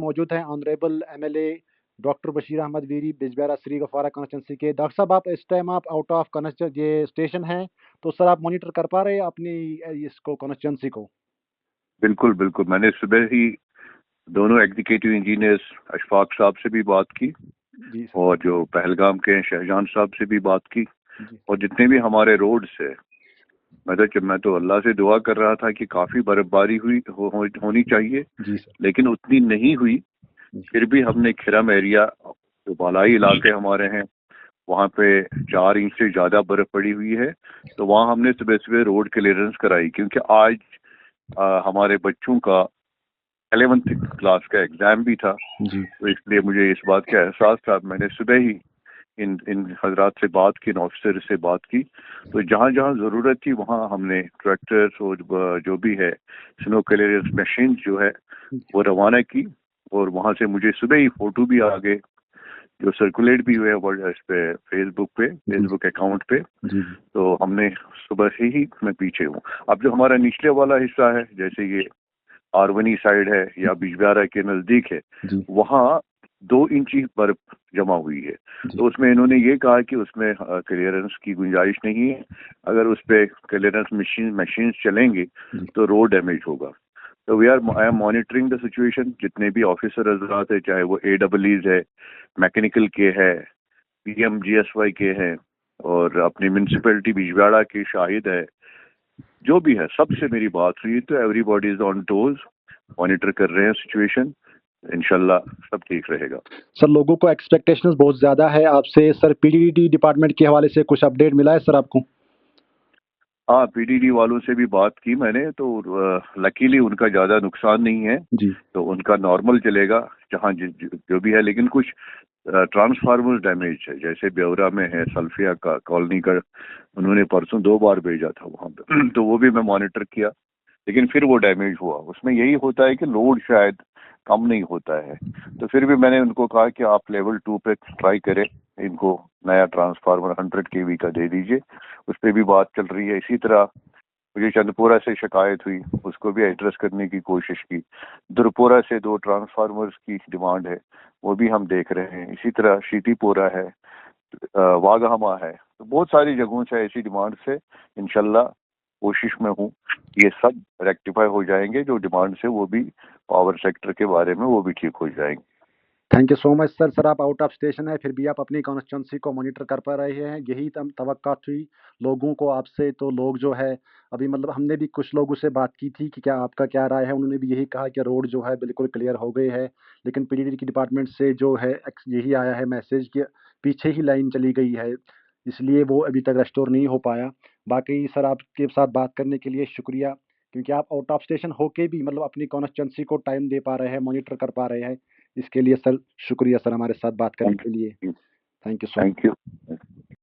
موجود ہیں honourable MLA doctor Bashir Ahmad Veeri Bijbehara Srigufwara constituency کے. ڈاکٹر صاحب آپ اس ٹائم آپ آؤٹ آف یہ اسٹیشن ہیں, تو سر آپ مانیٹر کر پا رہے ہیں اپنی اس کو کانسٹیچنسی کو؟ بالکل بالکل, میں نے صبح ہی دونوں ایگزیکٹو انجینئرز اشفاق صاحب سے بھی بات کی جی سر. اور جو پہلگام کے ہیں شہجان صاحب سے بھی بات کی, جی اور جتنے بھی ہمارے روڈز ہے میں تو اللہ سے دعا کر رہا تھا کہ کافی برف باری ہونی چاہیے, جی سر. لیکن اتنی نہیں ہوئی. پھر بھی ہم نے کھرم ایریا جو بالائی علاقے ہمارے ہیں وہاں پہ 4 انچ سے زیادہ برف پڑی ہوئی ہے, تو وہاں ہم نے صبح صبح روڈ کلیئرنس کرائی, کیونکہ آج ہمارے بچوں کا 11th کلاس کا ایگزام بھی تھا. جی تو اس لیے مجھے اس بات کا احساس تھا. میں نے صبح ہی ان حضرات سے بات کی, ان آفیسر سے بات کی, تو جہاں جہاں ضرورت تھی وہاں ہم نے ٹریکٹرس اور جو بھی ہے سنو کلیئرنس مشین جو ہے وہ روانہ کی. اور وہاں سے مجھے صبح ہی فوٹو بھی آ گئے جو سرکولیٹ بھی ہوئے اس پہ فیس بک اکاؤنٹ پہ. جی تو ہم نے صبح سے ہی میں پیچھے ہوں. اب جو ہمارا نچلے والا حصہ ہے جیسے یہ آرونی سائڈ ہے یا بجبیارہ کے نزدیک ہے, جی وہاں 2 انچی برف جمع ہوئی ہے. تو اس میں انہوں نے یہ کہا کہ اس میں کلیئرنس کی گنجائش نہیں ہے, اگر اس پہ کلیئرنس مشینز چلیں گے تو روڈ ڈیمیج ہوگا. تو I am monitoring the situation. جتنے بھی آفیسر حضرات ہیں, چاہے وہ AEEs ہے, میکینیکل کے ہے, PMGSY کے ہیں, اور اپنی میونسپلٹی بجبیارہ کے شاہد ہے, جو بھی ہے سب سے میری بات ہوئی. تو everybody is on toes, monitor کر رہے ہیں سچویشن. انشاءاللہ سب ٹھیک رہے گا. سر لوگوں کو ایکسپیکٹیشنز بہت زیادہ ہے آپ سے. سر PDD ڈپارٹمنٹ کے حوالے سے کچھ اپڈیٹ ملا ہے سر آپ کو؟ ہاں, PDD والوں سے بھی بات کی میں نے, تو لکیلی ان کا زیادہ نقصان نہیں ہے. جی تو ان کا نارمل چلے گا جہاں جو بھی ہے, لیکن کچھ ٹرانسفارمر ڈیمیج ہے, جیسے بیورا میں ہے سلفیہ کا کالونی کا, انہوں نے پرسوں 2 بار بھیجا تھا وہاں پہ, تو وہ بھی میں مانیٹر کیا, لیکن پھر وہ ڈیمیج ہوا. اس میں یہی ہوتا ہے کہ لوڈ شاید کم نہیں ہوتا ہے. تو پھر بھی میں نے ان کو کہا کہ آپ لیول 2 پہ ٹرائی کریں, ان کو نیا ٹرانسفارمر 100 kV کا دے دیجئے. اس پہ بھی بات چل رہی ہے. اسی طرح مجھے چندپورہ سے شکایت ہوئی, اس کو بھی ایڈریس کرنے کی کوشش کی. درپورہ سے 2 ٹرانسفارمرز کی ڈیمانڈ ہے, وہ بھی ہم دیکھ رہے ہیں. اسی طرح شیتی پورہ ہے, واگہما ہے, تو بہت ساری جگہوں سے ایسی ڈیمانڈ سے انشاءاللہ کوشش میں ہوں یہ سب ریکٹیفائی ہو جائیں گے. جو ڈیمانڈ سے وہ بھی پاور سیکٹر کے بارے میں وہ بھی ٹھیک ہو جائیں گے. تھینک یو سو مچ سر. سر آپ آؤٹ آف اسٹیشن ہے, پھر بھی آپ اپنی کانسٹیچوئنسی کو مانیٹر کر پا رہے ہیں. یہی توقع تھی لوگوں کو آپ سے. تو لوگ جو ہے ابھی ہم نے بھی کچھ لوگوں سے بات کی تھی کہ کیا آپ کا کیا رائے ہے. انہوں نے بھی یہی کہا کہ روڈ جو ہے بالکل کلیئر ہو گئے ہے, لیکن PDD کی ڈپارٹمنٹ سے جو ہے یہی آیا ہے میسج کہ پیچھے ہی لائن چلی گئی ہے, اس لیے وہ ابھی تک ریسٹور نہیں ہو پایا. باقی سر آپ کے ساتھ بات کرنے کے لیے شکریہ, کیونکہ آپ آؤٹ آف اسٹیشن ہو کے بھی اپنی کانسٹیچوئنسی کو ٹائم دے پا رہے ہیں, مانیٹر کر پا رہے ہیں. اس کے لیے سر شکریہ سر ہمارے ساتھ بات کرنے کے لیے. Thank you so much. Thank you.